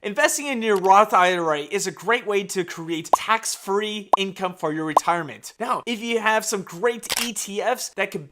Investing in your Roth IRA is a great way to create tax-free income for your retirement. Now, if you have some great ETFs that can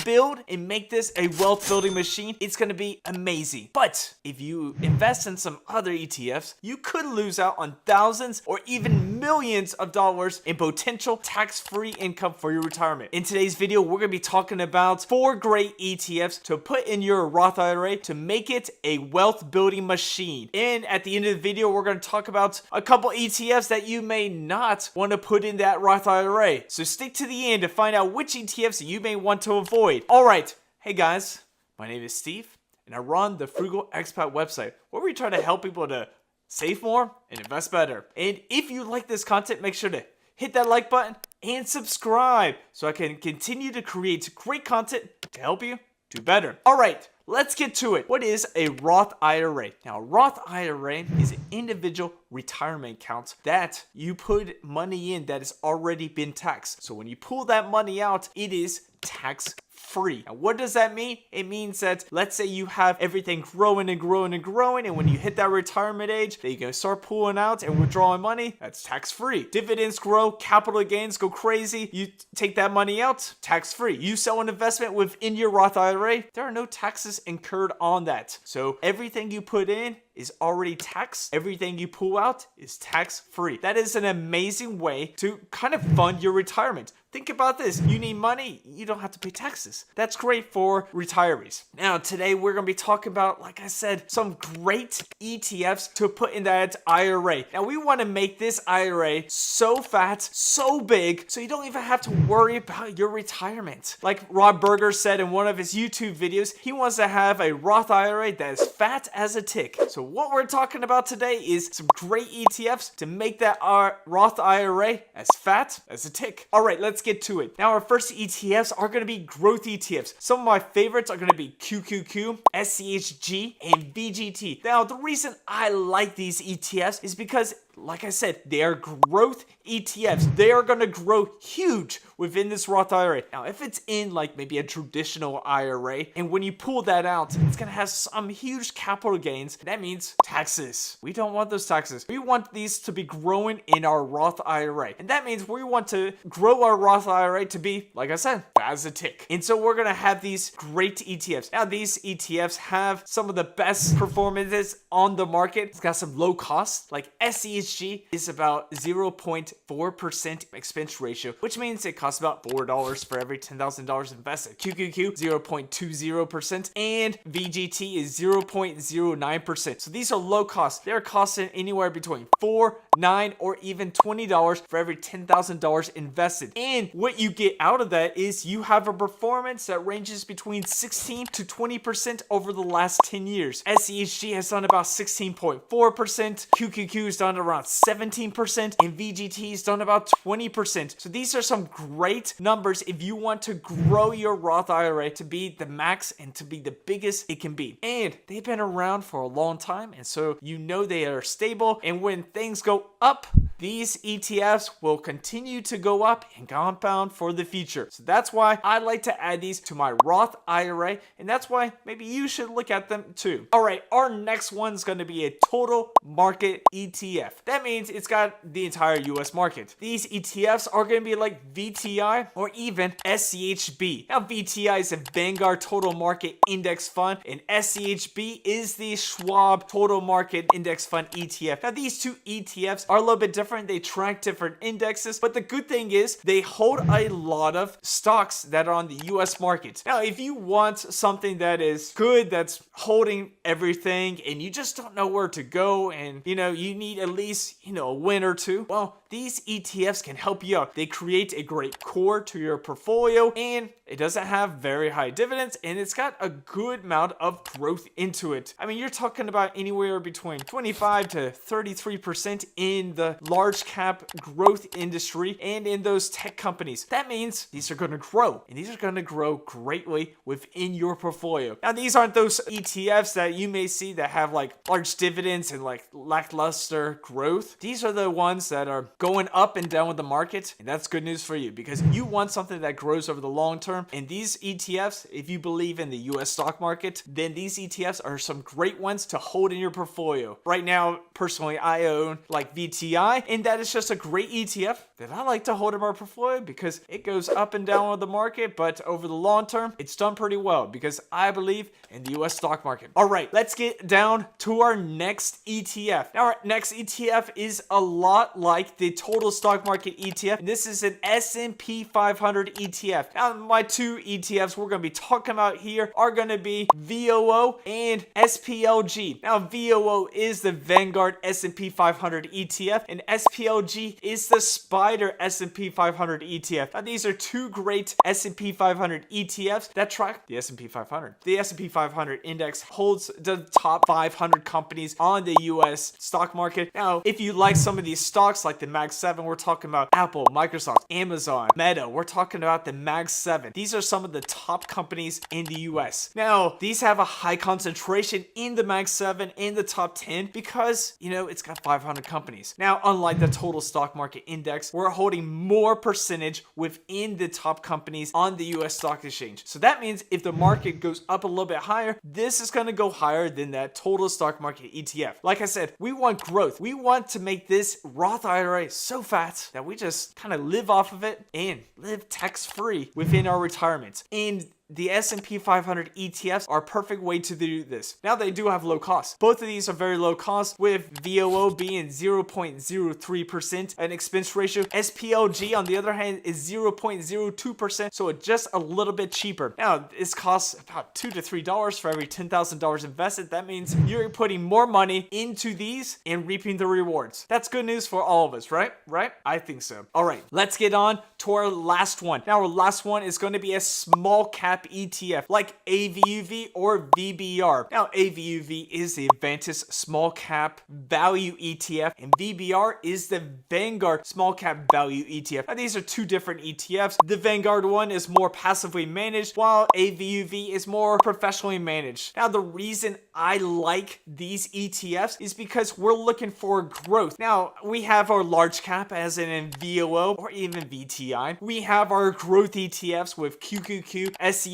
build and make this a wealth building machine, it's going to be amazing. But if you invest in some other ETFs, you could lose out on thousands or even millions of dollars in potential tax-free income for your retirement. In today's video, we're going to be talking about 4 great ETFs to put in your Roth IRA to make it a wealth building machine. And at the end of the video, we're going to talk about a couple ETFs that you may not want to put in that Roth IRA. So stick to the end to find out which ETFs you may want to avoid. All right. Hey guys, my name is Steve, and I run the Frugal Expat website where we try to help people to save more and invest better. And if you like this content, make sure to hit that like button and subscribe so I can continue to create great content to help you do better. All right, let's get to it. What is a Roth IRA? Now, a Roth IRA is an individual retirement account that you put money in that has already been taxed. So when you pull that money out, it is tax free. Now, what does that mean? It means that let's say you have everything growing and growing and growing, and when you hit that retirement age, that you can start pulling out and withdrawing money, that's tax free. Dividends grow, capital gains go crazy, you take that money out, tax free. You sell an investment within your Roth IRA, there are no taxes incurred on that. So everything you put in is already taxed. Everything you pull out is tax free. That is an amazing way to kind of fund your retirement. Think about this. You need money, you don't have to pay taxes. That's great for retirees. Now, today we're going to be talking about, like I said, some great ETFs to put in that IRA. Now, we want to make this IRA so fat, so big, so you don't even have to worry about your retirement. Like Rob Berger said in one of his YouTube videos, he wants to have a Roth IRA that is fat as a tick. So what we're talking about today is some great ETFs to make that Roth IRA as fat as a tick. All right, let's get to it. Now, our first ETFs are going to be growth ETFs. Some of my favorites are going to be QQQ, SCHG, and VGT. Now, the reason I like these ETFs is because, like I said, they are growth ETFs. They are going to grow huge within this Roth IRA. Now, if it's in like maybe a traditional IRA, and when you pull that out, it's going to have some huge capital gains. That means taxes. We don't want those taxes. We want these to be growing in our Roth IRA. And that means we want to grow our Roth IRA to be, like I said, as a tick. And so we're going to have these great ETFs. Now, these ETFs have some of the best performances on the market. It's got some low costs, like SCHG is about 0.4% expense ratio, which means it costs about $4 for every $10,000 invested. QQQ, 0.20%, and VGT is 0.09%. So these are low cost. They're costing anywhere between $4, $9, or even $20 for every $10,000 invested. And what you get out of that is you have a performance that ranges between 16 to 20% over the last 10 years. SCHG has done about 16.4%, QQQ has done around 17%, and VGT has done about 20%. So these are some great numbers if you want to grow your Roth IRA to be the max and to be the biggest it can be. And they've been around for a long time, and so you know they are stable, and when things go up, these ETFs will continue to go up and compound for the future. So that's why I like to add these to my Roth IRA, and that's why maybe you should look at them too. All right, our next one is going to be a total market ETF. That means it's got the entire US market. These ETFs are going to be like VTI or even SCHB. Now, VTI is a Vanguard Total Market Index Fund, and SCHB is the Schwab Total Market Index Fund ETF. Now, these two ETFs are a little bit different. They track different indexes, but the good thing is they hold a lot of stocks that are on the US market. Now, if you want something that is good, that's holding everything, and you just don't know where to go, and you need at least a win or two, well, these ETFs can help you out. They create a great core to your portfolio, and it doesn't have very high dividends, and it's got a good amount of growth into it. I mean, you're talking about anywhere between 25 to 33% in the large cap growth industry and in those tech companies. That means these are going to grow, and these are going to grow greatly within your portfolio. Now, these aren't those ETFs that you may see that have like large dividends and like lackluster growth. These are the ones that are going up and down with the market, and that's good news for you because you want something that grows over the long term. And these ETFs, if you believe in the US stock market, then these ETFs are some great ones to hold in your portfolio. Right now, personally, I own like VTI, and that is just a great ETF that I like to hold in my portfolio because it goes up and down with the market, but over the long term, it's done pretty well because I believe in the US stock market. All right, let's get down to our next ETF. Now, our next ETF is a lot like the total stock market ETF. And this is an S&P 500 ETF. Now, my two ETFs we're going to be talking about here are going to be VOO and SPLG. Now, VOO is the Vanguard S&P 500 ETF, and SPLG is the Spider S&P 500 ETF. Now, these are two great S&P 500 ETFs that track the S&P 500. The S&P 500 index holds the top 500 companies on the US stock market. Now, if you like some of these stocks like the Mag 7, we're talking about Apple, Microsoft, Amazon, Meta. We're talking about the Mag 7. These are some of the top companies in the US. Now, these have a high concentration in the Mag 7 in the top 10 because, it's got 500 companies. Now, unlike the total stock market index, we're holding more percentage within the top companies on the US stock exchange. So that means if the market goes up a little bit higher, this is going to go higher than that total stock market ETF. Like I said, we want growth. We want to make this Roth IRA so fat that we just kind of live off of it and live tax-free within our retirement. And the S&P 500 ETFs are a perfect way to do this. Now, they do have low cost. Both of these are very low cost, with VOO being 0.03%, an expense ratio. SPLG, on the other hand, is 0.02%, so it's just a little bit cheaper. Now, this costs about $2 to $3 for every $10,000 invested. That means you're putting more money into these and reaping the rewards. That's good news for all of us, right? Right? I think so. All right, let's get on to our last one. Now, our last one is going to be a small cap ETF like AVUV or VBR. Now, AVUV is the Advantis Small Cap Value ETF, and VBR is the Vanguard Small Cap Value ETF. Now, these are two different ETFs. The Vanguard one is more passively managed, while AVUV is more professionally managed. Now, the reason I like these ETFs is because we're looking for growth. Now, we have our large cap as in VOO or even VTI. We have our growth ETFs with QQQ, SCHG,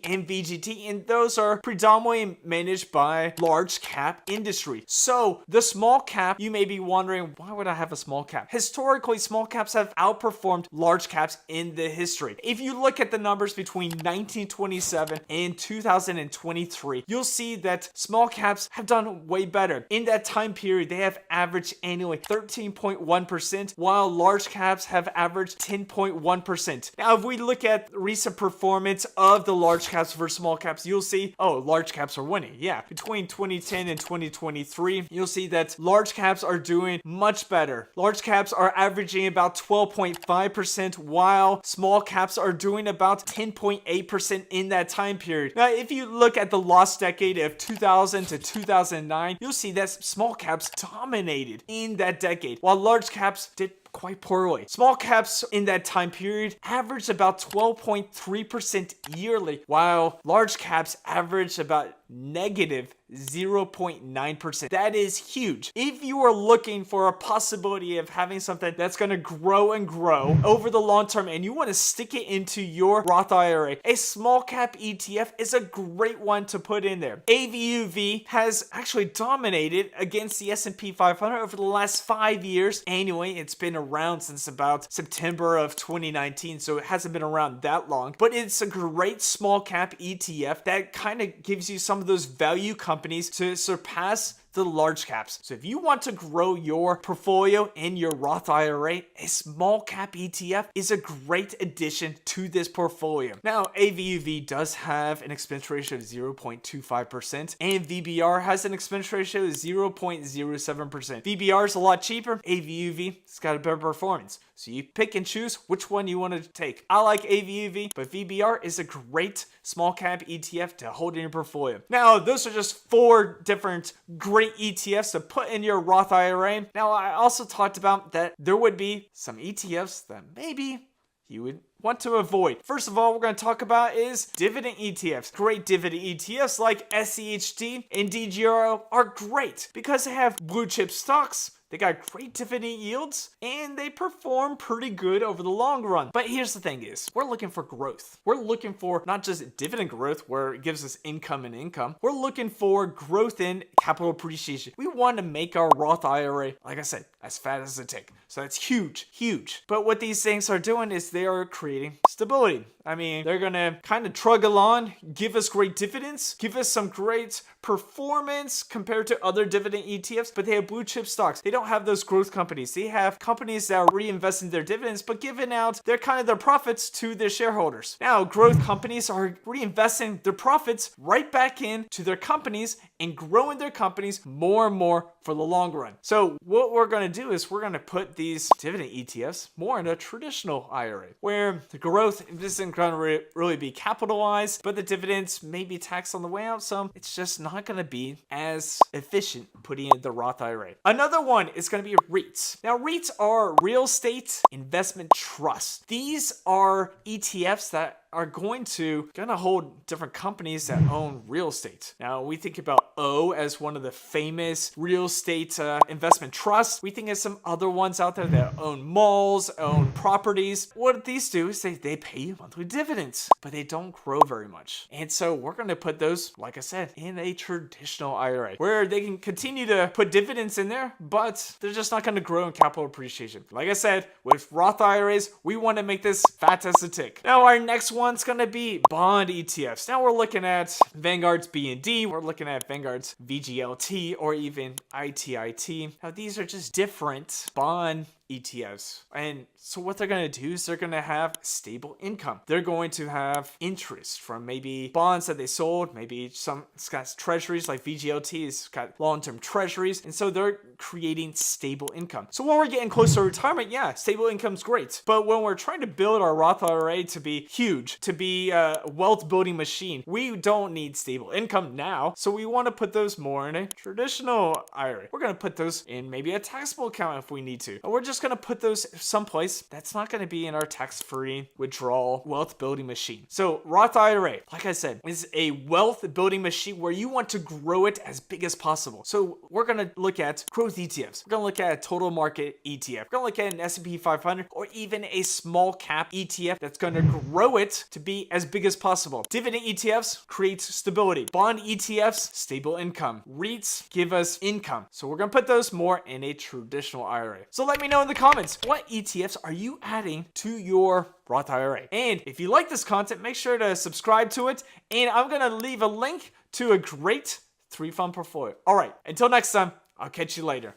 and VGT, and those are predominantly managed by large cap industry. So the small cap, you may be wondering, why would I have a small cap? Historically, small caps have outperformed large caps in the history. If you look at the numbers between 1927 and 2023, you'll see that small caps have done way better. In that time period, they have averaged annually 13.1%, while large caps have averaged 10.1%. Now, if we look at recent performance of the large caps versus small caps, you'll see, large caps are winning. Yeah, between 2010 and 2023, you'll see that large caps are doing much better. Large caps are averaging about 12.5%, while small caps are doing about 10.8% in that time period. Now, if you look at the lost decade of 2000 to 2009, you'll see that small caps dominated in that decade, while large caps did quite poorly. Small caps in that time period averaged about 12.3% yearly, while large caps averaged about negative 0.9%. That is huge. If you are looking for a possibility of having something that's going to grow and grow over the long term and you want to stick it into your Roth IRA, a small cap ETF is a great one to put in there. AVUV has actually dominated against the S&P 500 over the last 5 years. Annually, it's been around since about September of 2019, so it hasn't been around that long, but it's a great small cap ETF that kind of gives you some of those value companies to surpass the large caps. So if you want to grow your portfolio in your Roth IRA, a small cap ETF is a great addition to this portfolio. Now, AVUV does have an expense ratio of 0.25%, and VBR has an expense ratio of 0.07%. VBR is a lot cheaper. AVUV has got a better performance. So you pick and choose which one you want to take. I like AVUV, but VBR is a great small cap ETF to hold in your portfolio. Now, those are just 4 different great ETFs to put in your Roth IRA. Now, I also talked about that there would be some ETFs that maybe you would want to avoid. First of all, we're going to talk about is dividend ETFs. Great dividend ETFs like SEHD and DGRO are great because they have blue chip stocks. They got great dividend yields and they perform pretty good over the long run. But here's the thing is, we're looking for growth. We're looking for not just dividend growth where it gives us income and income. We're looking for growth in capital appreciation. We want to make our Roth IRA, like I said, as fat as a tick. So that's huge, huge. But what these things are doing is they are creating stability. I mean, they're going to kind of trug along, give us great dividends, give us some great performance compared to other dividend ETFs, but they have blue chip stocks. They don't have those growth companies. They have companies that are reinvesting their dividends, but giving out their profits to their shareholders. Now, growth companies are reinvesting their profits right back into their companies and growing their companies more and more for the long run. So what we're going to do is we're going to put these dividend ETFs more in a traditional IRA where the growth isn't going to really be capitalized, but the dividends may be taxed on the way out. So it's just not going to be as efficient putting in the Roth IRA. Another one is going to be REITs. Now, REITs are real estate investment trusts. These are ETFs that are going to hold different companies that own real estate. Now, we think about O as one of the famous real estate investment trusts. We think of some other ones out there that own malls, own properties. What these do is they pay you monthly dividends, but they don't grow very much. And so we're going to put those, like I said, in a traditional IRA where they can continue to put dividends in there, but they're just not going to grow in capital appreciation. Like I said, with Roth IRAs, we want to make this fat as a tick. Now, our next one's going to be bond ETFs. Now we're looking at Vanguard's BND, we're looking at Vanguard's VGLT, or even ITIT. Now these are just different bond ETFs. And so what they're going to do is they're going to have stable income. They're going to have interest from maybe bonds that they sold, maybe some it's got treasuries like VGLT, it's got long-term treasuries. And so they're creating stable income. So when we're getting close to retirement, yeah, stable income's great. But when we're trying to build our Roth IRA to be huge, to be a wealth building machine, we don't need stable income now. So we want to put those more in a traditional IRA. We're going to put those in maybe a taxable account if we need to. And we're just going to put those someplace that's not going to be in our tax-free withdrawal wealth building machine. So Roth IRA, like I said, is a wealth building machine where you want to grow it as big as possible. So we're going to look at growth ETFs. We're going to look at a total market ETF. We're going to look at an S&P 500 or even a small cap ETF that's going to grow it to be as big as possible. Dividend ETFs creates stability. Bond ETFs, stable income. REITs give us income. So we're going to put those more in a traditional IRA. So let me know in the comments, what ETFs are you adding to your Roth IRA? And if you like this content, make sure to subscribe to it. And I'm going to leave a link to a great 3-fund portfolio. All right, until next time, I'll catch you later.